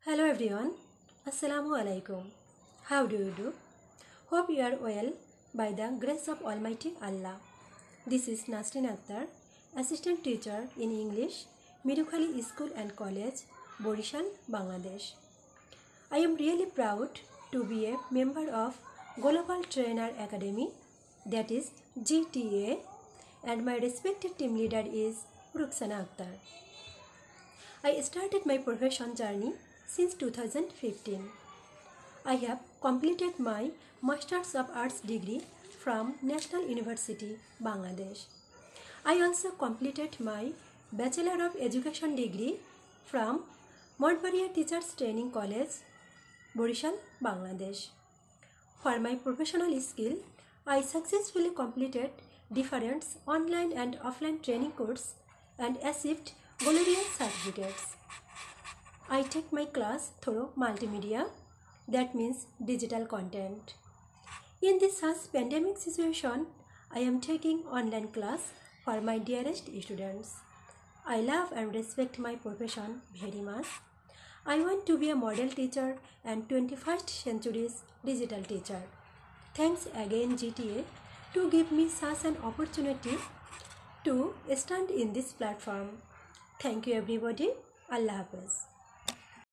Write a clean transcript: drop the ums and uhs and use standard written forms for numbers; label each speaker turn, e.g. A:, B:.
A: Hello everyone, Assalamu alaikum. How do you do? Hope you are well by the grace of Almighty Allah. This is Nasrin Akhtar, Assistant Teacher in English, Mirukhali School and College, Borishal, Bangladesh. I am really proud to be a member of Global Trainer Academy, that is GTA, and my respected team leader is Rukhsana Akhtar. I started my profession journey since 2015. I have completed my Masters of Arts degree from National University, Bangladesh. I also completed my Bachelor of Education degree from Montpellier Teachers Training College, Borishal, Bangladesh. For my professional skill, I successfully completed different online and offline training courses and achieved glorious certificates. I take my class through multimedia, that means digital content. In this such pandemic situation, I am taking online class for my dearest students. I love and respect my profession very much. I want to be a model teacher and 21st century's digital teacher. Thanks again GTA to give me such an opportunity to stand in this platform. Thank you everybody. Allah Hafiz.